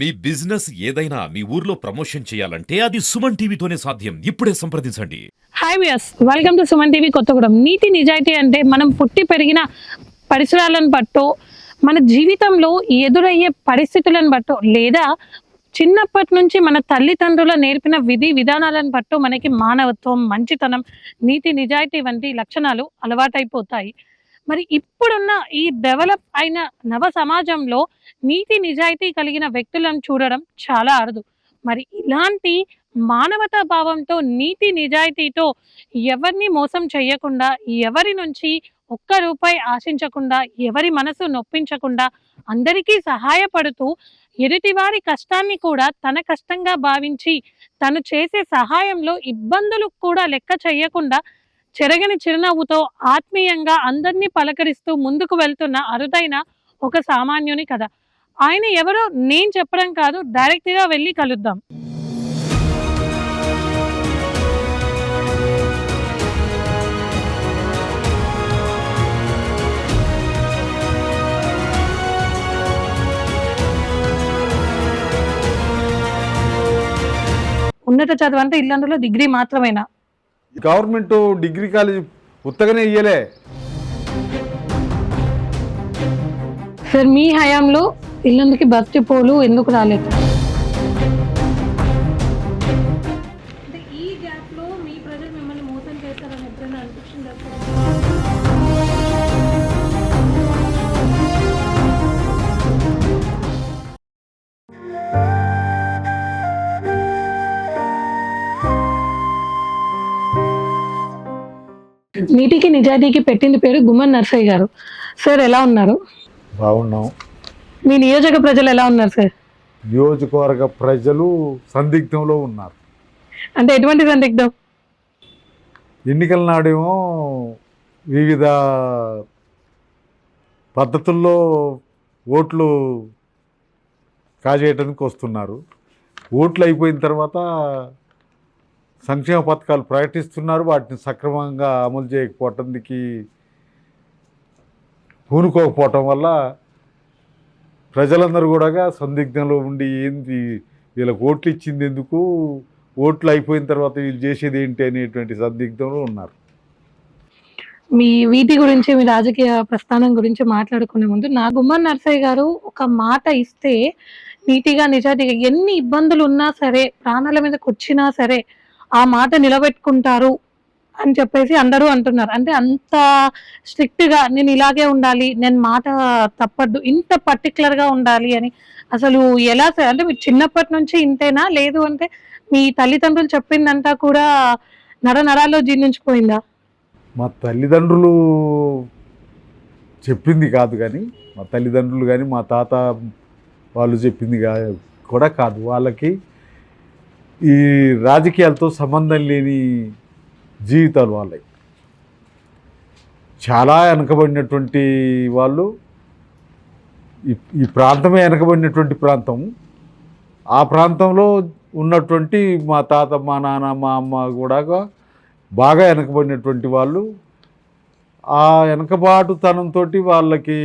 మీ business ఏదైనా మీ ఊర్లో promotion చేయాలంటే అది సుమన్ టీవీతోనే సాధ్యం. ఇప్పుడే సంప్రదించండి. Hi viewers, welcome to Suman TV Kothagudem. నీతి నిజాయితీ అంటే మనం పుట్టి పెరిగిన పరిసరాలను బట్టో, మన జీవితంలో ఎదురయ్యే పరిస్థితులను బట్టో, లేదా చిన్నప్పటి నుంచి మన తల్లిదండ్రుల నేర్పిన విధి విధానాలను బట్టో మనకి మానవత్వం, మంచితనం, నీతి నిజాయితీ వంటి లక్షణాలు అలవాటైపోతాయి. మరి ఇప్పుడున్న ఈ డెవలప్ అయిన నవ సమాజంలో నీతి నిజాయితీ కలిగిన వ్యక్తులను చూడడం చాలా అరుదు. మరి ఇలాంటి మానవతా భావంతో, నీతి నిజాయితీతో ఎవరిని మోసం చేయకుండా, ఎవరి నుంచి ఒక్క రూపాయి ఆశించకుండా, ఎవరి మనసు నొప్పించకుండా, అందరికీ సహాయపడుతూ, ఎదుటివారి కష్టాన్ని కూడా తన కష్టంగా భావించి, తను చేసే సహాయంలో ఇబ్బందులు కూడా లెక్క చేయకుండా, చెరగని చిరునవ్వుతో ఆత్మీయంగా అందరినీ పలకరిస్తూ ముందుకు వెళ్తున్న అరుదైన ఒక సామాన్యుని కథ. ఆయన ఎవరో నేను చెప్పడం కాదు, డైరెక్ట్‌గా వెళ్లి కలుద్దాం. ఉన్నత చదువంటే ఇల్లందులో డిగ్రీ మాత్రమేనా? గవర్నమెంట్ డిగ్రీ కాలేజ్ ఉత్తగానే ఇయ్యలే. సార్, మీ హయాంలో ఇల్లందుకి బస్తి పోలు ఎందుకు రాలేదు? అంటే ఈ గ్యాప్ లో మీ ప్రజలు మిమ్మల్ని మోసం చేస్తారని ఎప్పుడైనా అనిపించిందా? నీతికి నిజాయితీకి పెట్టింది పేరు గుమ్మన్ నర్సయ్య గారు. సార్, ఎలా ఉన్నారు? బాగున్నాం. మీ నియోజక ప్రజలు ఎలా ఉన్నారు సార్? నియోజకవర్గ ప్రజలు సందిగ్ధంలో ఉన్నారు. అంటే ఎటువంటి సందిగ్ధం? ఎన్నికల నాడేమో వివిధ పద్ధతుల్లో ఓట్లు కాజేయడానికి వస్తున్నారు. ఓట్లు అయిపోయిన తర్వాత సంక్షేమ పథకాలు ప్రకటిస్తున్నారు. వాటిని సక్రమంగా అమలు చేయకపోవటానికి పూనుకోకపోవటం వల్ల ప్రజలందరూ కూడా సందిగ్ధంలో ఉండి ఏంది వీళ్ళకి ఓట్లు ఇచ్చింది ఎందుకు, ఓట్లు అయిపోయిన తర్వాత వీళ్ళు చేసేది ఏంటి అనేటువంటి సందిగ్ధంలో ఉన్నారు. మీ వీటి గురించి, మీ రాజకీయ ప్రస్థానం గురించి మాట్లాడుకునే ముందు, నా గుమ్మన్ నర్సయ్య గారు ఒక మాట ఇస్తే నీతిగా నిజాయితీగా ఎన్ని ఇబ్బందులు ఉన్నా సరే, ప్రాణాల మీదకి వచ్చినా సరే ఆ మాట నిలబెట్టుకుంటారు అని చెప్పేసి అందరూ అంటున్నారు. అంటే అంత స్ట్రిక్ట్ గా నేను ఇలాగే ఉండాలి, నేను మాట తప్పద్దు, ఇంత పర్టికులర్ గా ఉండాలి అని అసలు ఎలా సార్? అంటే మీరు చిన్నప్పటి నుంచి ఇంతేనా, లేదు అంటే మీ తల్లిదండ్రులు చెప్పిందంతా కూడా నరాల్లో జీర్ణించిపోయిందా? మా తల్లిదండ్రులు చెప్పింది కాదు, కానీ మా తల్లిదండ్రులు కానీ మా తాత వాళ్ళు చెప్పింది కూడా కాదు. వాళ్ళకి ఈ రాజకీయాలతో సంబంధం లేని జీవితాలు వాళ్ళవి. చాలా వెనకబడినటువంటి వాళ్ళు. ఈ ప్రాంతమే వెనకబడినటువంటి ప్రాంతం. ఆ ప్రాంతంలో ఉన్నటువంటి మా తాత, మా నాన్న, మా అమ్మ కూడా బాగా వెనకబడినటువంటి వాళ్ళు. ఆ వెనకబాటుతనంతో వాళ్ళకి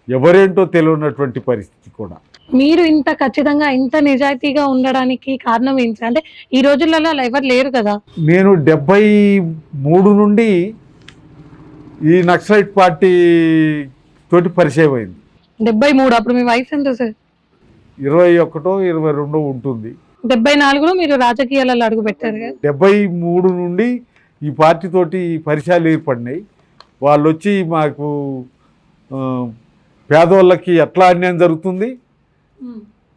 ఎవరేంటో తెలియనటువంటి పరిస్థితి కూడా. మీరు ఇంత ఖచ్చితంగా, ఇంత నిజాయితీగా ఉండడానికి కారణం ఏంటి? అంటే ఈ రోజులలో అలా ఎవరు లేరు కదా. నేను 73 నుండి ఈ నక్సలైట్ పార్టీ తోటి పరిచయం అయింది. 73? అప్పుడు మీ వయసు ఎంత సార్? 21, 22 ఉంటుంది. 74లో మీరు రాజకీయాలలో అడుగు పెట్టారు కదా. 73 నుండి ఈ పార్టీ తోటి పరిచయాలు ఏర్పడినాయి. వాళ్ళు వచ్చి మాకు పేదోళ్ళకి ఎట్లా అన్యాయం జరుగుతుంది,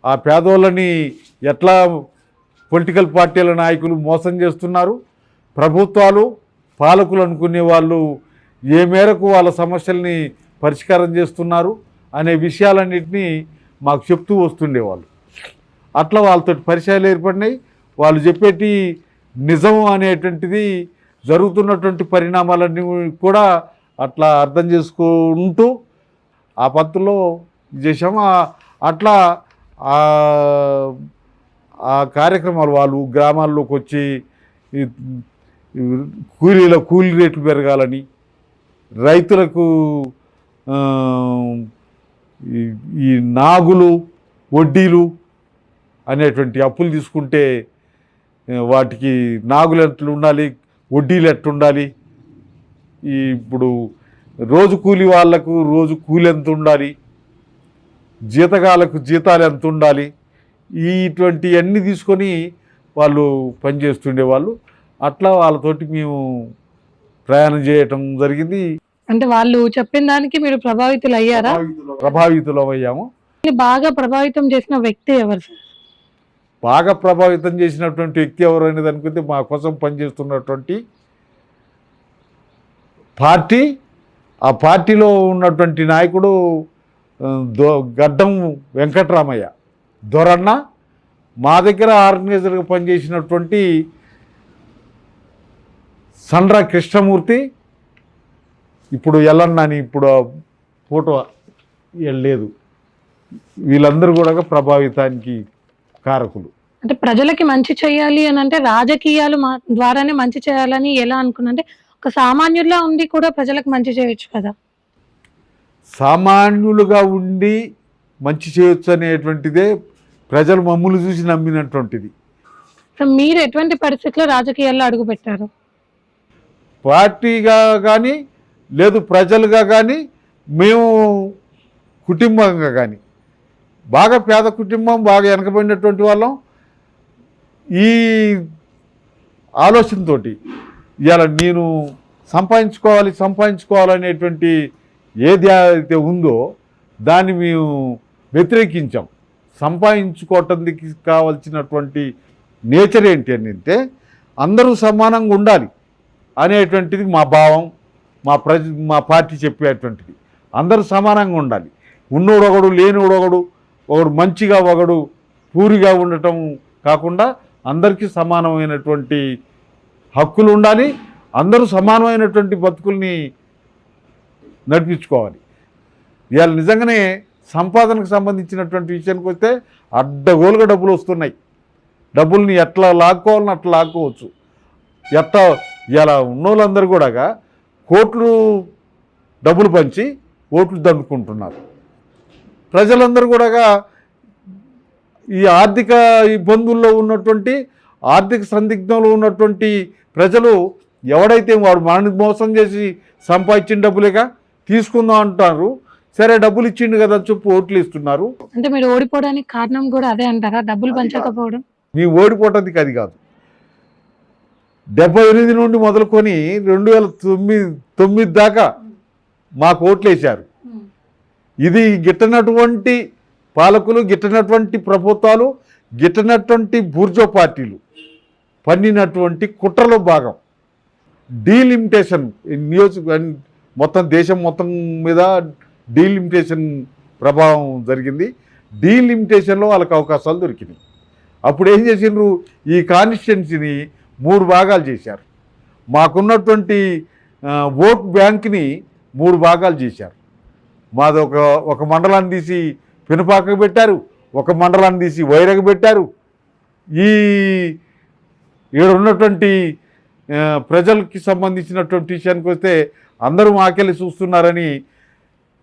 ఆ పేదోళ్ళని ఎట్లా పొలిటికల్ పార్టీల నాయకులు మోసం చేస్తున్నారు, ప్రభుత్వాలు పాలకులు అనుకునే వాళ్ళు ఏ మేరకు వాళ్ళ సమస్యల్ని పరిష్కారం చేస్తున్నారు అనే విషయాలన్నింటినీ మాకు చెప్తూ వస్తుండేవాళ్ళు. అట్లా వాళ్ళతో పరిచయాలు ఏర్పడినాయి. వాళ్ళు చెప్పేటి నిజం అనేటువంటిది, జరుగుతున్నటువంటి పరిణామాలన్నీ కూడా అట్లా అర్థం చేసుకుంటూ ఆ పద్ధతిలో చేసాము. అట్లా ఆ కార్యక్రమాలు వాళ్ళు గ్రామాల్లోకి వచ్చి కూలీ రేట్లు పెరగాలని, రైతులకు ఈ నాగులు వడ్డీలు అనేటువంటి అప్పులు తీసుకుంటే వాటికి నాగులు ఎట్లు ఉండాలి, వడ్డీలు ఎట్టుండాలి, ఇప్పుడు రోజు కూలి వాళ్లకు రోజు కూలి ఎంత ఉండాలి, జీతగాళ్ళకు జీతాలు ఎంత ఉండాలి, ఇటువంటి అన్నీ తీసుకొని వాళ్ళు పనిచేస్తుండేవాళ్ళు. అట్లా వాళ్ళతోటి మేము ప్రయాణం చేయటం జరిగింది. అంటే వాళ్ళు చెప్పిన దానికి మీరు ప్రభావితులు అయ్యారా? ప్రభావితులం అయ్యాము. బాగా ప్రభావితం చేసిన వ్యక్తి ఎవరు సార్? బాగా ప్రభావితం చేసినటువంటి వ్యక్తి ఎవరు అనేది అనుకుంటే మా కోసం పనిచేస్తున్నటువంటి పార్టీ, ఆ పార్టీలో ఉన్నటువంటి నాయకుడు గడ్డం వెంకటరామయ్య దొరన్న, మా దగ్గర ఆర్గనైజర్గా పనిచేసినటువంటి సండ్ర కృష్ణమూర్తి, ఇప్పుడు ఎల్లన్నని ఇప్పుడు ఫోటో లేదు, వీళ్ళందరూ కూడా ప్రభావితానికి కారకులు. అంటే ప్రజలకి మంచి చేయాలి అని అంటే రాజకీయాలు ద్వారానే మంచి చేయాలని ఎలా అనుకున్నా? అంటే ఒక సామాన్యుల్లా ఉండి కూడా ప్రజలకు మంచి చేయొచ్చు కదా. సామాన్యులుగా ఉండి మంచి చేయొచ్చు అనేటువంటిదే ప్రజలు మమ్మల్ని చూసి నమ్మినటువంటిది. సో మీరు ఎటువంటి పరిస్థితుల్లో రాజకీయాల్లో అడుగు పెట్టారు? పార్టీగా కానీ లేదు ప్రజలుగా కానీ మేము కుటుంబంగా కానీ బాగా పేద కుటుంబం, బాగా వెనకబడినటువంటి వాళ్ళం. ఈ ఆలోచనతో ఇవాళ నేను సంపాదించుకోవాలనేటువంటి ఏది అయితే ఉందో దాన్ని మేము వ్యతిరేకించాం. సంపాదించుకోవటానికి కావాల్సినటువంటి నేచర్ ఏంటి అని అంటే అందరూ సమానంగా ఉండాలి అనేటువంటిది మా భావం, మా పార్టీ చెప్పేటువంటిది. అందరూ సమానంగా ఉండాలి, ఉన్నోడు ఒకడు లేనివాడు ఒకడు, ఒకడు మంచిగా ఒకడు పూరిగా ఉండటం కాకుండా అందరికీ సమానమైనటువంటి హక్కులు ఉండాలి, అందరూ సమానమైనటువంటి బతుకుల్ని నడిపించుకోవాలి. ఇవాళ నిజంగానే సంపాదనకు సంబంధించినటువంటి విషయానికి వస్తే అడ్డగోలుగా డబ్బులు వస్తున్నాయి. డబ్బుల్ని ఎట్లా లాక్కోవాలని అట్లా లాక్కోవచ్చు. ఎట్లా ఇలా ఉన్నోళ్ళందరూ కూడా కోట్లు డబ్బులు పంచి ఓట్లు దండుకుంటున్నారు. ప్రజలందరూ కూడా ఈ ఆర్థిక ఇబ్బందుల్లో ఉన్నటువంటి, ఆర్థిక సందిగ్ధంలో ఉన్నటువంటి ప్రజలు ఎవడైతే వాడు మనని మోసం చేసి సంపాదించిన డబ్బులేగా తీసుకుందాం అంటారు. సరే డబ్బులు ఇచ్చిండు కదా అని చెప్పి ఓట్లు ఇస్తున్నారు. అంటే మీరు ఓడిపోవడానికి కారణం కూడా అదే అంటారా? డబ్బులు పంచకపోవడం? మీ ఓడిపోవటానికి అది కాదు. 78 నుండి మొదలుకొని 2009 దాకా మాకు ఓట్లు వేశారు. ఇది గిట్టనటువంటి పాలకులు, గిట్టనటువంటి ప్రభుత్వాలు, గిట్టనటువంటి బూర్జో పార్టీలు పన్నినటువంటి కుట్రలో భాగం. డీలిమిటేషన్ మొత్తం దేశం మొత్తం మీద డీలిమిటేషన్ ప్రభావం జరిగింది. డీలిమిటేషన్లో వాళ్ళకి అవకాశాలు దొరికినాయి. అప్పుడు ఏం చేసిండ్రు, ఈ కాన్స్టిట్యున్సీని 3 భాగాలు చేశారు. మాకున్నటువంటి ఓట్ బ్యాంక్ని 3 భాగాలు చేశారు. మాది ఒక మండలాన్ని తీసి పినపాకకు పెట్టారు, ఒక మండలాన్ని తీసి వైరగ పెట్టారు. ఈ ఇక్కడ ఉన్నటువంటి ప్రజలకి సంబంధించినటువంటి విషయానికి వస్తే అందరూ మాకెళ్ళి చూస్తున్నారని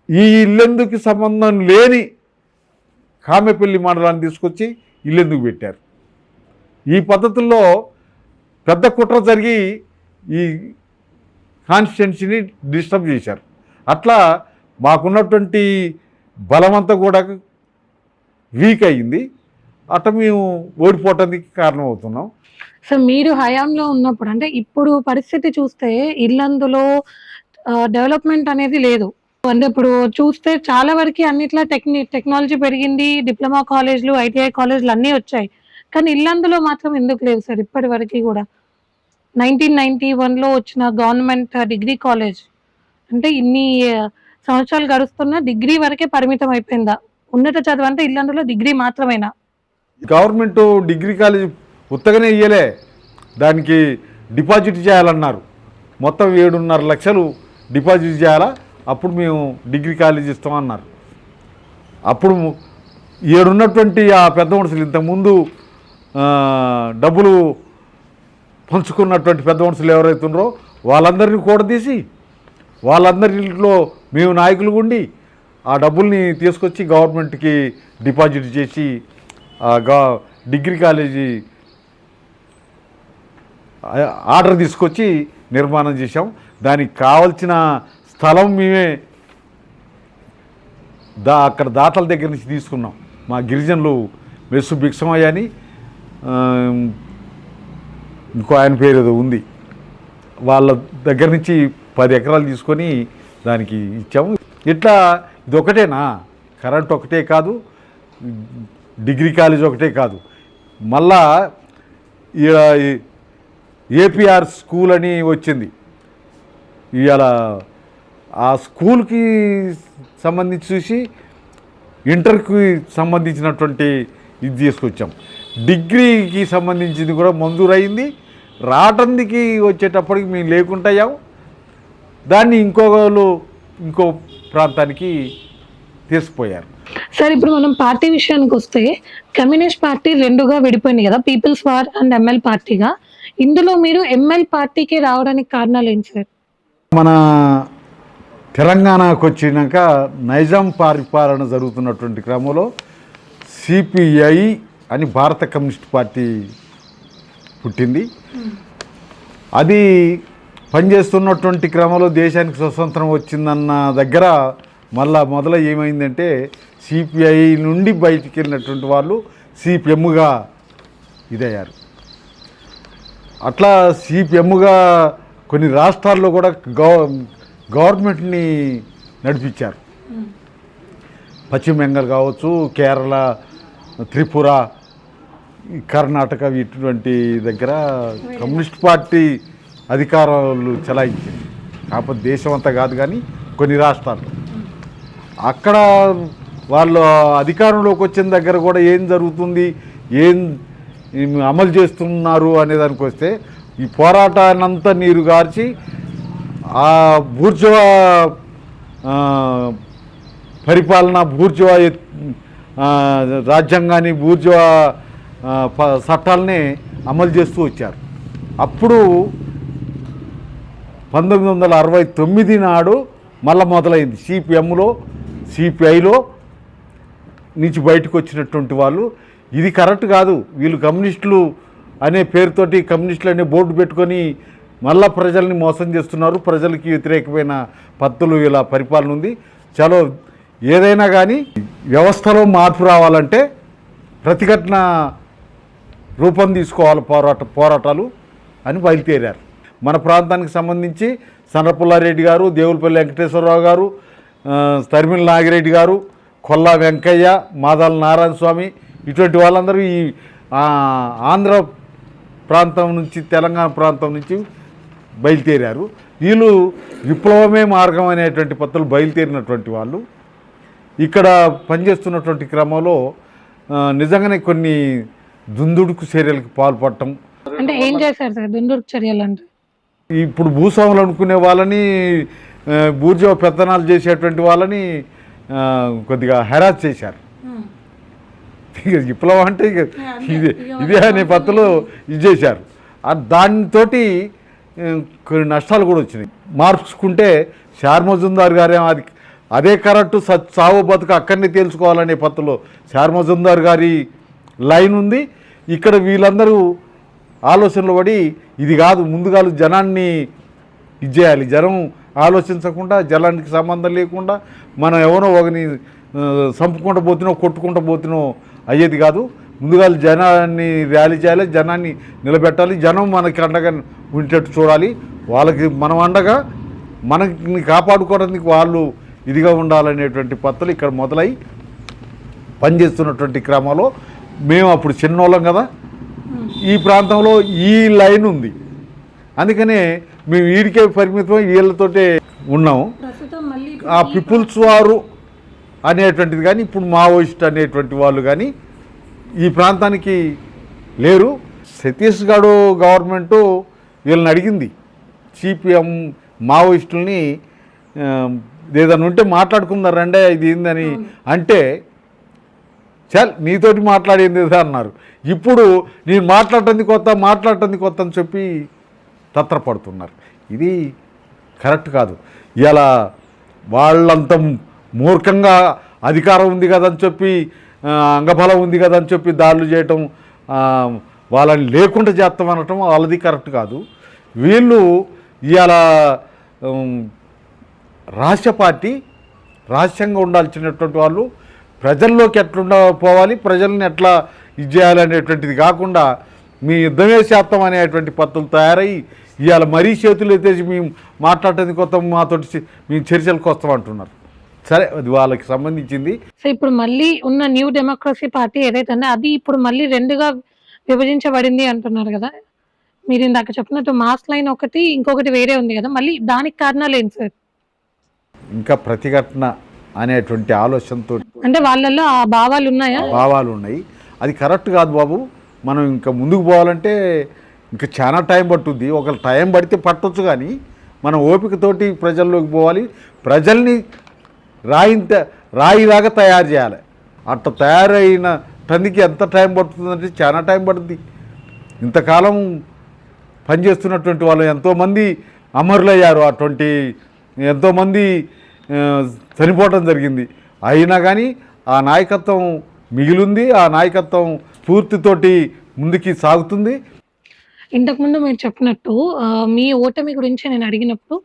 ఈ ఇల్లెందుకు సంబంధం లేని కామెపల్లి మండలాన్ని తీసుకొచ్చి ఇల్లెందుకు పెట్టారు. ఈ పద్ధతుల్లో పెద్ద కుట్ర జరిగి ఈ కాన్స్టిట్యున్సీని డిస్టర్బ్ చేశారు. అట్లా మాకున్నటువంటి బలమంతా కూడా వీక్ అయ్యింది. అట్లా మేము ఓడిపోవటానికి కారణమవుతున్నాం. సో మీరు హయాంలో ఉన్నప్పుడు, అంటే ఇప్పుడు పరిస్థితి చూస్తే ఇల్లందులో డెవలప్మెంట్ అనేది లేదు. అంటే ఇప్పుడు చూస్తే చాలా వరకు అన్నిట్లో టెక్నాలజీ పెరిగింది, డిప్లొమా కాలేజ్లు, ఐటీఐ కాలేజ్లు అన్నీ వచ్చాయి. కానీ ఇల్లందులో మాత్రం ఎందుకు లేవు సార్ ఇప్పటి వరకు కూడా? 1991లో వచ్చిన గవర్నమెంట్ డిగ్రీ కాలేజ్ అంటే ఇన్ని సంవత్సరాలు గడుస్తున్నా డిగ్రీ వరకే పరిమితం అయిపోయిందా? ఉన్నత చదువు అంటే ఇల్లందులో డిగ్రీ మాత్రమేనా? గవర్నమెంట్ డిగ్రీ కాలేజ్ ఉత్తగానే ఇయ్యలే, దానికి డిపాజిట్ చేయాలన్నారు. మొత్తం 7.5 లక్షలు డిపాజిట్ చేయాలా, అప్పుడు మేము డిగ్రీ కాలేజ్ ఇస్తామన్నారు. అప్పుడు ఏడున్నటువంటి ఆ పెద్ద మనుషులు, ఇంతకుముందు డబ్బులు పంచుకున్నటువంటి పెద్ద మనుషులు ఎవరైతే ఉన్నారో వాళ్ళందరినీ కూడా తీసి వాళ్ళందరిలో మేము నాయకులు ఉండి ఆ డబ్బుల్ని తీసుకొచ్చి గవర్నమెంట్కి డిపాజిట్ చేసి డిగ్రీ కాలేజీ ఆర్డర్ తీసుకొచ్చి నిర్మాణం చేశాం. దానికి కావలసిన స్థలం మేమే అక్కడ దాతల దగ్గర నుంచి తీసుకున్నాం. మా గిరిజనులు మెస్సు భిక్షమయ్య అని ఇంకో ఆయన పేరు ఏదో ఉంది, వాళ్ళ దగ్గర నుంచి 10 ఎకరాలు తీసుకొని దానికి ఇచ్చాము. ఇట్లా ఇది ఒకటేనా, కరెంట్ ఒకటే కాదు, డిగ్రీ కాలేజ్ ఒకటే కాదు, మళ్ళా ఏపీఆర్ స్కూల్ అని వచ్చింది. ఇవాళ ఆ స్కూల్కి సంబంధించి చూసి ఇంటర్కి సంబంధించినటువంటి ఇది తీసుకొచ్చాం. డిగ్రీకి సంబంధించింది కూడా మంజూరైంది. రావటానికి వచ్చేటప్పటికి మేము లేకుంటాయాం. దాన్ని ఇంకో ప్రాంతానికి తీసుకుపోయారు. సార్, ఇప్పుడు మనం పార్టీ విషయానికి వస్తే కమ్యూనిస్ట్ పార్టీ 2గా విడిపోయింది కదా, పీపుల్స్ వార్ అండ్ ఎంఎల్ పార్టీగా. ఇందులో మీరు ఎంఎల్ పార్టీకి రావడానికి కారణాలు ఏంటి సార్? మన తెలంగాణకు వచ్చినాక నైజాం పరిపాలన జరుగుతున్నటువంటి క్రమంలో సిపిఐ అని భారత కమ్యూనిస్ట్ పార్టీ పుట్టింది. అది పనిచేస్తున్నటువంటి క్రమంలో దేశానికి స్వతంత్రం వచ్చిందన్న దగ్గర మళ్ళా ఏమైందంటే సిపిఐ నుండి బయటికి వెళ్ళినటువంటి వాళ్ళు సిపిఎమ్గా ఇదయ్యారు. అట్లా సిపిఎమ్గా కొన్ని రాష్ట్రాల్లో కూడా గవర్నమెంట్ని నడిపించారు. పశ్చిమ బెంగాల్ కావచ్చు, కేరళ, త్రిపుర, కర్ణాటక, ఇటువంటి దగ్గర కమ్యూనిస్ట్ పార్టీ అధికారాలు చెలాయించింది. కాకపోతే దేశం అంతా కాదు, కానీ కొన్ని రాష్ట్రాలు. అక్కడ వాళ్ళు అధికారంలోకి వచ్చిన దగ్గర కూడా ఏం జరుగుతుంది, ఏం అమలు చేస్తున్నారు అనేదానికి వస్తే ఈ పోరాటాన్నంతా నీరు గార్చి ఆ బూర్జువా పరిపాలన, బూర్జువా రాజ్యాంగాన్ని, బూర్జువా చట్టాలని అమలు చేస్తూ వచ్చారు. అప్పుడు 1969 నాడు మళ్ళీ మొదలైంది. సిపిఐలో నుంచి బయటకు వచ్చినటువంటి వాళ్ళు ఇది కరెక్ట్ కాదు, వీళ్ళు కమ్యూనిస్టులు అనే పేరుతోటి కమ్యూనిస్టులు అనే బోర్డు పెట్టుకొని మళ్ళా ప్రజల్ని మోసం చేస్తున్నారు, ప్రజలకి వ్యతిరేకమైన పద్ధతులు ఇలా పరిపాలన ఉంది. చలో ఏదైనా కానీ వ్యవస్థలో మార్పు రావాలంటే ప్రతిఘటన రూపం తీసుకోవాలి, పోరాటాలు అని బయలుదేరారు. మన ప్రాంతానికి సంబంధించి సనపుల్లారెడ్డి గారు, దేవులపల్లి వెంకటేశ్వరరావు గారు, తరిమిల నాగిరెడ్డి గారు, కొల్లా వెంకయ్య, మాదాల నారాయణ స్వామి, ఇటువంటి వాళ్ళందరూ ఈ ఆంధ్ర ప్రాంతం నుంచి, తెలంగాణ ప్రాంతం నుంచి బయలుదేరారు. వీళ్ళు విప్లవమే మార్గం అనేటువంటి పద్ధతులు బయలుదేరినటువంటి వాళ్ళు ఇక్కడ పనిచేస్తున్నటువంటి క్రమంలో నిజంగానే కొన్ని దుందుడుకు చర్యలకు పాల్పడటం. అంటే ఏం చేశారు సార్ దుందుడుకు చర్యలు అంటే? ఇప్పుడు భూస్వాములు అనుకునే వాళ్ళని, బూర్జువా పెత్తనాలు చేసేటువంటి వాళ్ళని కొద్దిగా హెరాస్ చేశారు. విప్లవం అంటే ఇదే అనే పద్ధతిలో ఇది చేశారు. దానితో కొన్ని నష్టాలు కూడా వచ్చినాయి. మార్చుకుంటే షార్ మజుందార్ గారే అదే కరెక్టు, సావు బతుకు అక్కడనే తేల్చుకోవాలనే పద్ధతిలో షార్ మజుందార్ గారి లైన్ ఉంది. ఇక్కడ వీళ్ళందరూ ఆలోచనలు పడి ఇది కాదు, ముందుగా జనాన్ని ఇది చేయాలి, జనం ఆలోచించకుండా, జనానికి సంబంధం లేకుండా మనం ఎవరో ఒకని చంపుకుంటూ పోతున్నాం, కొట్టుకుంటూ పోతున్నాం అయ్యేది కాదు. ముందుగా జనాన్ని ర్యాలీ చేయాలి, జనాన్ని నిలబెట్టాలి, జనం మనకి అండగా ఉండేటట్టు చూడాలి, వాళ్ళకి మనం అండగా మనకి కాపాడుకోవడానికి వాళ్ళు ఇదిగా ఉండాలనేటువంటి పద్ధతులు ఇక్కడ మొదలై పనిచేస్తున్నటువంటి క్రమంలో మేము అప్పుడు చిన్నోళ్ళం కదా, ఈ ప్రాంతంలో ఈ లైన్ ఉంది, అందుకనే మేము వీడికే పరిమితం, వీళ్ళతోటే ఉన్నాము. ఆ పీపుల్స్ వారు అనేటువంటిది కానీ, ఇప్పుడు మావోయిస్ట్ అనేటువంటి వాళ్ళు కానీ ఈ ప్రాంతానికి లేరు. ఛత్తీస్గఢ్ గవర్నమెంటు వీళ్ళని అడిగింది, సిపిఎం మావోయిస్టుల్ని ఏదైనా ఉంటే మాట్లాడుకుందాం రండే ఇది ఏందని అంటే, చాలు నీతోటి మాట్లాడేది అన్నారు. ఇప్పుడు నేను మాట్లాడుతుంది కొత్త అని చెప్పి తత్రపడుతున్నారు. ఇది కరెక్ట్ కాదు. ఇలా వాళ్ళంత మూర్ఖంగా అధికారం ఉంది కదని చెప్పి, అంగబలం ఉంది కదని చెప్పి దాడులు చేయటం, వాళ్ళని లేకుండా చేస్తాం అనటం వాళ్ళది కరెక్ట్ కాదు. వీళ్ళు ఇవాళ రాష్ట్ర పార్టీ రహస్యంగా ఉండాల్సినటువంటి వాళ్ళు ప్రజల్లోకి ఎట్లుండ పోవాలి, ప్రజల్ని ఎట్లా ఇది చేయాలనేటువంటిది కాకుండా మీ యుద్ధమే చేస్తాం అనేటువంటి పద్ధతులు తయారయ్యి ఇవాళ మరీ చేతులు ఎత్తేసి మేము మాట్లాడేది కొత్త మాతోటి మేము చర్చలకు వస్తామంటున్నారు. సరే, అది వాళ్ళకి సంబంధించింది. సో ఇప్పుడు మళ్ళీ ఉన్న న్యూ డెమోక్రసీ పార్టీ ఏదైతే ఉందో అది ఇప్పుడు మళ్ళీ రెండుగా విభజించబడింది అంటున్నారు కదా. మీరు ఇందాక చెప్పినట్టు మాస్ లైన్ ఒకటి, ఇంకొకటి వేరే ఉంది కదా, మళ్ళీ దానికి కారణాలు ఏంటి సార్? ఇంకా ప్రతిఘటన అనేటువంటి ఆలోచనతో అంటే వాళ్ళల్లో ఆ భావాలు ఉన్నాయా? భావాలు ఉన్నాయి. అది కరెక్ట్ కాదు బాబు. మనం ఇంకా ముందుకు పోవాలంటే ఇంకా చాలా టైం పట్టుద్ది. ఒక టైం పడితే పట్టొచ్చు, కానీ మనం ఓపికతోటి ప్రజల్లోకి పోవాలి. ప్రజల్ని రాయిలాగా తయారు చేయాలి. అట్లా తయారైన టందుకి ఎంత టైం పడుతుందంటే చాలా టైం పడుతుంది. ఇంతకాలం పనిచేస్తున్నటువంటి వాళ్ళు ఎంతోమంది అమరులయ్యారు, అటువంటి ఎంతోమంది చనిపోవటం జరిగింది. అయినా కానీ ఆ నాయకత్వం మిగిలింది. ఆ నాయకత్వం స్ఫూర్తితోటి ముందుకి సాగుతుంది. ఇంతకుముందు మీరు చెప్పినట్టు మీ ఓటమి గురించి నేను అడిగినప్పుడు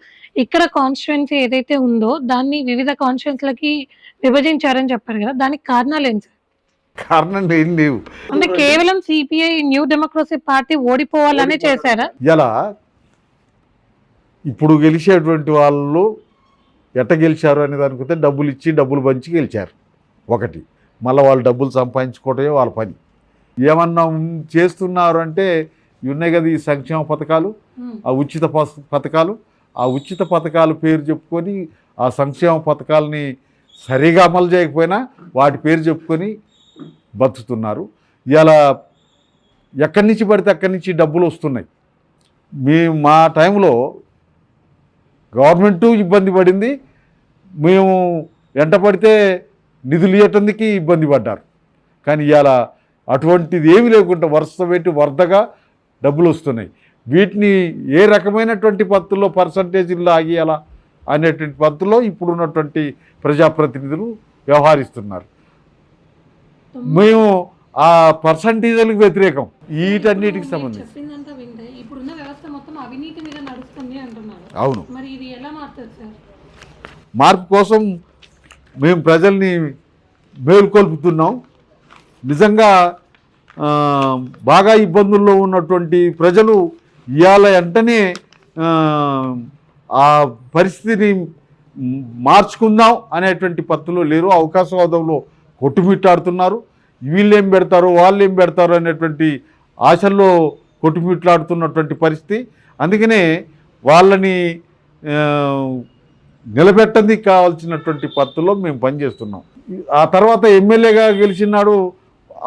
ఇక్కడ కాన్స్టిట్యుయెన్సీ ఏదైతే ఉందో దాన్ని వివిధ కాన్స్టిట్యుయెన్సీలకి విభజించారని చెప్పారు కదా, దానికి కారణాలు ఏంటి? కారణం ఏం లేవు. అంటే కేవలం సిపిఐ న్యూ డెమోక్రసీ పార్టీ ఓడిపోవాలనే చేశారా? ఇలా ఇప్పుడు గెలిచేటువంటి వాళ్ళు ఎట్ట గెలిచారు అనే దానికైతే డబ్బులు ఇచ్చి డబ్బులు పంచి గెలిచారు ఒకటి. మళ్ళీ వాళ్ళు డబ్బులు సంపాదించుకోవటమే వాళ్ళ పని. ఏమన్నా చేస్తున్నారు అంటే ఉన్నాయి కదా ఈ సంక్షేమ పథకాలు, ఆ ఉచిత పథకాలు. ఆ ఉచిత పథకాల పేరు చెప్పుకొని ఆ సంక్షేమ పథకాలని సరిగా అమలు చేయకపోయినా వాటి పేరు చెప్పుకొని బతుకుతున్నారు. ఇలా ఎక్కడి నుంచి పడితే అక్కడి నుంచి డబ్బులు వస్తున్నాయి. మా టైంలో గవర్నమెంటు ఇబ్బంది పడింది, మేము వెంట పడితే నిధులు ఇవ్వటానికి ఇబ్బంది పడ్డారు. కానీ ఇవాళ అటువంటిది ఏమీ లేకుండా వరుస పెట్టి వరదగా డబ్బులు వస్తున్నాయి. వీటిని ఏ రకమైనటువంటి పద్ధతుల్లో పర్సంటేజీల్లో ఆగియాలా అనేటువంటి పద్ధతిలో ఇప్పుడున్నటువంటి ప్రజాప్రతినిధులు వ్యవహరిస్తున్నారు. మేము ఆ పర్సంటేజీలకు వ్యతిరేకం. వీటన్నిటికి సంబంధించి అవును, మార్పు కోసం మేము ప్రజల్ని మేల్కొల్పుతున్నాం. నిజంగా బాగా ఇబ్బందుల్లో ఉన్నటువంటి ప్రజలు ఇవాళ వెంటనే ఆ పరిస్థితిని మార్చుకుందాం అనేటువంటి పద్ధతిలో లేరు. అవకాశవాదంలో కొట్టుమిట్టాడుతున్నారు. వీళ్ళేం పెడతారు వాళ్ళు ఏం పెడతారు అనేటువంటి ఆశల్లో కొట్టుమిట్లాడుతున్నటువంటి పరిస్థితి. అందుకనే వాళ్ళని నిలబెట్టడానికి కావాల్సినటువంటి పద్ధతిలో మేము పనిచేస్తున్నాం. ఆ తర్వాత ఎమ్మెల్యేగా గెలిచినాడు.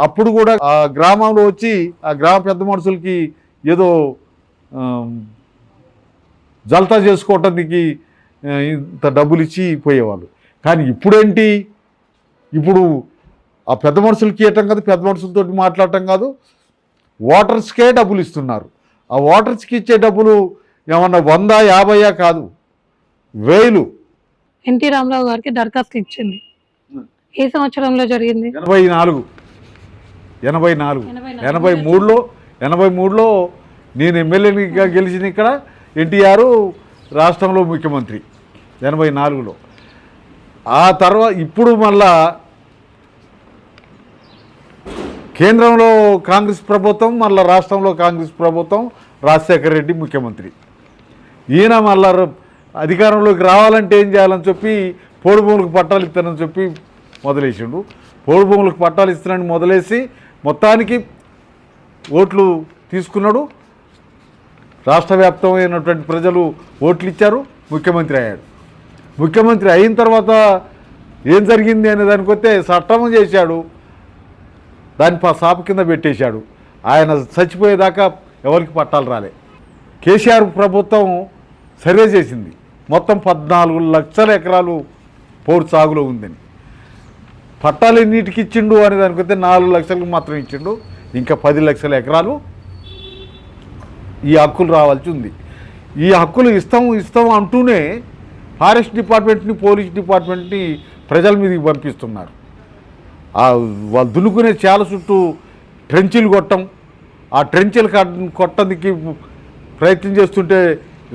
అప్పుడు కూడా ఆ గ్రామంలో వచ్చి ఆ గ్రామ పెద్ద మనుషులకి ఏదో జల్తా చేసుకోవటానికి ఇంత డబ్బులు ఇచ్చి పోయేవాళ్ళు. కానీ ఇప్పుడేంటి, ఇప్పుడు ఆ పెద్ద మనుషులకి ఇవ్వటం కాదు, పెద్ద మనుషులతో మాట్లాడటం కాదు, ఓటర్స్కే డబ్బులు ఇస్తున్నారు. ఆ ఓటర్స్కి ఇచ్చే డబ్బులు ఏమన్నా 100, 50 కాదు, 1000. ఎన్టీ రామారావు గారికి దరఖాస్తు ఇచ్చింది. ఏ సంవత్సరంలో జరిగింది? 83లో నేను ఎమ్మెల్యేగా గెలిచిన ఇక్కడ, ఎన్టీఆర్ రాష్ట్రంలో ముఖ్యమంత్రి 84లో. ఆ తర్వాత ఇప్పుడు మళ్ళా కేంద్రంలో కాంగ్రెస్ ప్రభుత్వం, మళ్ళీ రాష్ట్రంలో కాంగ్రెస్ ప్రభుత్వం, రాజశేఖర రెడ్డి ముఖ్యమంత్రి. ఈయన మళ్ళా అధికారంలోకి రావాలంటే ఏం చేయాలని చెప్పి పోడు భూములకు పట్టాలు ఇస్తానని చెప్పి మొదలేసిండు. పోడు భూములకు పట్టాలు ఇస్తానని మొదలేసి మొత్తానికి ఓట్లు తీసుకున్నాడు. రాష్ట్ర వ్యాప్తమైనటువంటి ప్రజలు ఓట్లు ఇచ్చారు, ముఖ్యమంత్రి అయ్యాడు. ముఖ్యమంత్రి అయిన తర్వాత ఏం జరిగింది అనే దానికి వస్తే చట్టం చేశాడు, దాన్ని సాప కింద పెట్టేశాడు. ఆయన చచ్చిపోయేదాకా ఎవరికి పట్టాలు రాలే. కేసీఆర్ ప్రభుత్వం సర్వే చేసింది, మొత్తం 14 లక్షల ఎకరాలు పోడు సాగులో ఉందని. పట్టాలు ఎన్నిటికి ఇచ్చిండు అనే దానికి వస్తే 4 లక్షలకు మాత్రం ఇచ్చిండు. ఇంకా 10 లక్షల ఎకరాలు ఈ హక్కులు రావాల్సి ఉంది. ఈ హక్కులు ఇస్తాం అంటూనే ఫారెస్ట్ డిపార్ట్మెంట్ని, పోలీస్ డిపార్ట్మెంట్ని ప్రజల మీదకి పంపిస్తున్నారు. వాళ్ళు దున్నుకునే చేల చుట్టూ ట్రెంచీలు కొట్టడం, ఆ ట్రెంచెలు కొట్టడానికి ప్రయత్నం చేస్తుంటే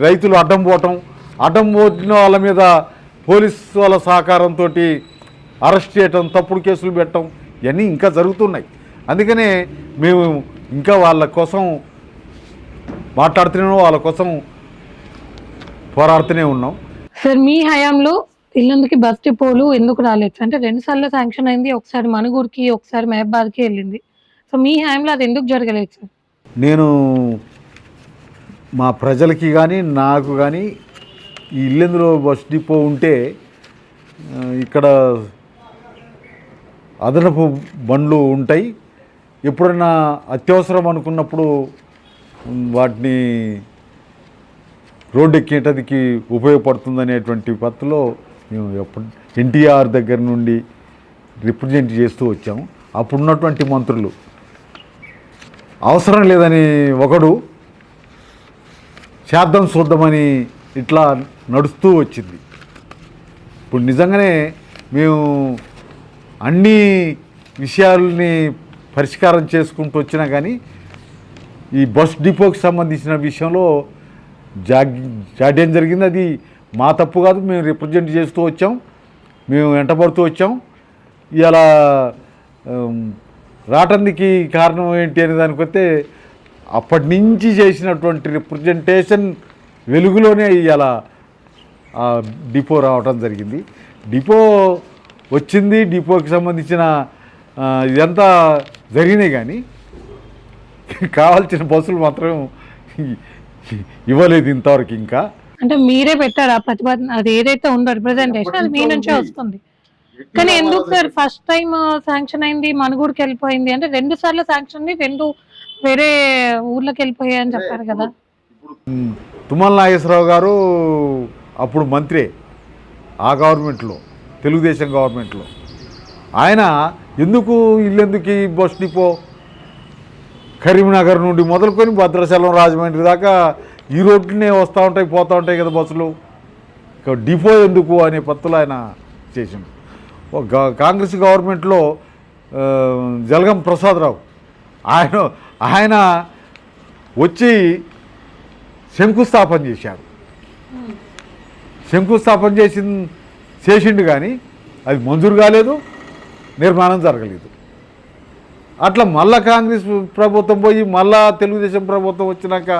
రైతులు అడ్డం పోవటం, అడ్డం పోసిన వాళ్ళ మీద పోలీసు వాళ్ళ సహకారంతో అరెస్ట్ చేయటం, తప్పుడు కేసులు పెట్టడం ఇవన్నీ ఇంకా జరుగుతున్నాయి. అందుకనే మేము ఇంకా వాళ్ళ కోసం మాట్లాడుతూనే వాళ్ళ కోసం పోరాడుతూనే ఉన్నాం. సార్ మీ హయాంలో ఇల్లందుకి బస్ డిపోలు ఎందుకు రాలేదు? అంటే 2 సార్లు శాంక్షన్ అయింది, ఒకసారి మనుగూరుకి, ఒకసారి మహబాద్కి వెళ్ళింది. సో మీ హయాంలో అది ఎందుకు జరగలేదు సార్? నేను మా ప్రజలకి కానీ నాకు కానీ ఈ ఇల్లెందులో బస్ డిపో ఉంటే ఇక్కడ అదనపు బండ్లు ఉంటాయి, ఎప్పుడైనా అత్యవసరం అనుకున్నప్పుడు వాటిని రోడ్డు ఎక్కేటదికి ఉపయోగపడుతుందనేటువంటి పద్ధతిలో మేము ఎప్పుడు ఎన్టీఆర్ దగ్గర నుండి రిప్రజెంట్ చేస్తూ వచ్చాము. అప్పుడున్నటువంటి మంత్రులు అవసరం లేదని ఒకడు, చేద్దాం చూద్దామని ఇట్లా నడుస్తూ వచ్చింది. ఇప్పుడు నిజంగానే మేము అన్ని విషయాల్ని పరిష్కారం చేసుకుంటూ వచ్చినా కానీ ఈ బస్ డిపోకి సంబంధించిన విషయంలో జాడ్యం జరిగింది. అది మా తప్పు కాదు, మేము రిప్రజెంట్ చేస్తూ వచ్చాం, మేము వెంటబడుతూ వచ్చాం. ఇలా రావటానికి కారణం ఏంటి అనే దానికి వస్తే అప్పటి నుంచి చేసినటువంటి రిప్రజెంటేషన్ వెలుగులోనే ఇలా డిపో రావటం జరిగింది. డిపో వచ్చింది, డిపోకి సంబంధించిన ఇదంతా జరిగినాయి కానీ కావాల్సిన బస్సులు మాత్రం ఇవ్వలేదు ఇంతవరకు. ఇంకా అంటే మీరే పెట్టారు ఆ ప్రతిపాదన, అది ఏదైతే ఉందో రిప్రజెంటేషన్ అది మీ నుంచే వస్తుంది. కానీ ఎందుకు సార్ ఫస్ట్ టైం శాంక్షన్ అయింది మనుగూరుకి వెళ్ళిపోయింది అంటే 2 సార్లు శాంక్షన్ అయింది, 2 వేరే ఊర్లోకి వెళ్ళిపోయాయి అని చెప్పారు కదా? తుమ్మల నాగేశ్వరరావు గారు అప్పుడు మంత్రి ఆ గవర్నమెంట్లో, తెలుగుదేశం గవర్నమెంట్లో. ఆయన ఎందుకు ఇల్లెందుకు బస్ డిపో కరీంనగర్ నుండి మొదలుకొని భద్రాచలం, రాజమండ్రి దాకా ఈ రోడ్డునే వస్తూ ఉంటాయి, పోతూ ఉంటాయి కదా బస్సులు, డిపో ఎందుకు అనే పత్తులు ఆయన చేసిండు. కాంగ్రెస్ గవర్నమెంట్లో జలగం ప్రసాదరావు ఆయన వచ్చి శంకుస్థాపన చేశాడు. శంకుస్థాపన చేసిండు కానీ అది మంజూరు కాలేదు, నిర్మాణం జరగలేదు. అట్లా మళ్ళా కాంగ్రెస్ ప్రభుత్వం పోయి మళ్ళా తెలుగుదేశం ప్రభుత్వం వచ్చినాక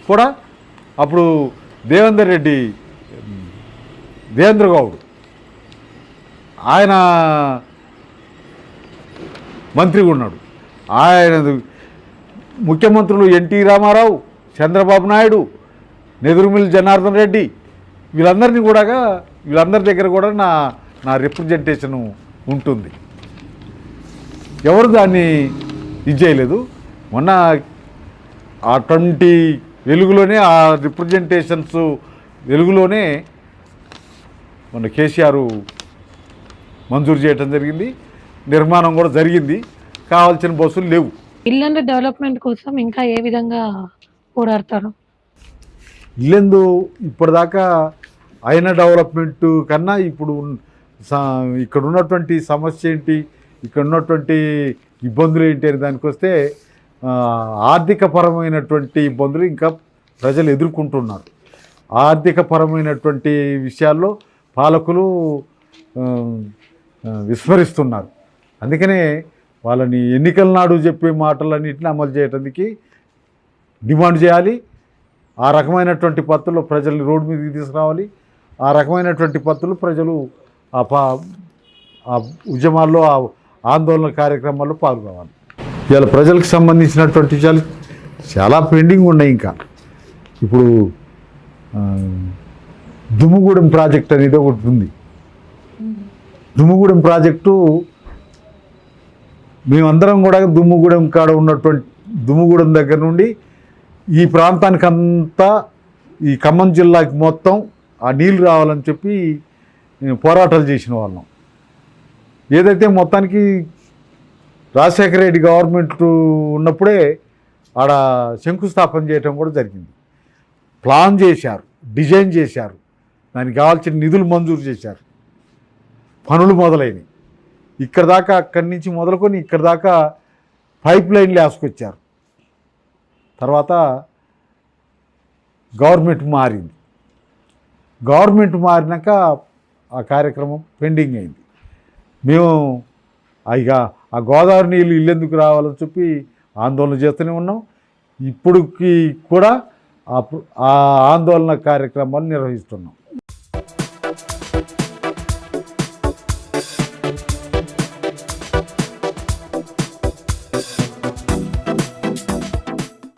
కూడా అప్పుడు దేవేంద్ర గౌడ్ ఆయన మంత్రిగా ఉన్నాడు. ఆయన ముఖ్యమంత్రులు ఎన్టీ రామారావు, చంద్రబాబు నాయుడు, నెదురుమిల్లి జనార్దన్ రెడ్డి వీళ్ళందరి దగ్గర కూడా నా రిప్రజెంటేషను ఉంటుంది. ఎవరు దాన్ని ఇది చేయలేదు. మొన్న అటువంటి వెలుగులోనే ఆ రిప్రజెంటేషన్స్ వెలుగులోనే మొన్న కేసీఆర్ మంజూరు చేయడం జరిగింది, నిర్మాణం కూడా జరిగింది. కావాల్సిన బస్సులు లేవు. ఇల్లందు డెవలప్మెంట్ కోసం ఇంకా ఏ విధంగా పోరాడతారు? ఇల్లెందు ఇప్పటిదాకా అయిన డెవలప్మెంట్ కన్నా ఇప్పుడు ఇక్కడ ఉన్నటువంటి సమస్య ఏంటి, ఇక్కడ ఉన్నటువంటి ఇబ్బందులు ఏంటి అని దానికి వస్తే ఆర్థికపరమైనటువంటి ఇబ్బందులు ఇంకా ప్రజలు ఎదుర్కొంటున్నారు. ఆర్థికపరమైనటువంటి విషయాల్లో పాలకులు విస్మరిస్తున్నారు. అందుకనే వాళ్ళని ఎన్నికల నాడు చెప్పే మాటలన్నింటినీ అమలు చేయడానికి డిమాండ్ చేయాలి. ఆ రకమైనటువంటి పద్ధతుల్లో ప్రజల్ని రోడ్డు మీదకి తీసుకురావాలి. ఆ రకమైనటువంటి పద్ధతులు ప్రజలు ఆ ఉద్యమాల్లో, ఆ ఆందోళన కార్యక్రమాల్లో పాల్గొవాలి. ఇవాళ ప్రజలకు సంబంధించినటువంటి విషయాలు చాలా పెండింగ్ ఉన్నాయి. ఇంకా ఇప్పుడు దుమ్ముగూడెం ప్రాజెక్ట్ అనేది ఒకటి ఉంది. దుమ్ముగూడెం ప్రాజెక్టు మేమందరం కూడా దుమ్ముగూడెం దగ్గర నుండి ఈ ప్రాంతానికంతా, ఈ ఖమ్మం జిల్లాకి మొత్తం ఆ నీళ్ళు రావాలని చెప్పి పోరాటాలు చేసిన వాళ్ళం. ఏదైతే మొత్తానికి రాజశేఖర రెడ్డి గవర్నమెంట్ ఉన్నప్పుడే ఆడ శంకుస్థాపన చేయటం కూడా జరిగింది. ప్లాన్ చేశారు, డిజైన్ చేశారు, దానికి కావాల్సిన నిధులు మంజూరు చేశారు, పనులు మొదలైనవి. ఇక్కడ దాకా, అక్కడి నుంచి మొదలుకొని ఇక్కడ దాకా పైప్ లైన్లు వేసుకొచ్చారు. తర్వాత గవర్నమెంట్ మారింది. గవర్నమెంట్ మారినాక ఆ కార్యక్రమం పెండింగ్ అయింది. మేము ఇక ఆ గోదావరి నీళ్ళు ఇల్లెందుకు రావాలని చెప్పి ఆందోళన చేస్తూనే ఉన్నాం. ఇప్పుడుకి కూడా ఆ ఆందోళన కార్యక్రమాలు నిర్వహిస్తున్నాం.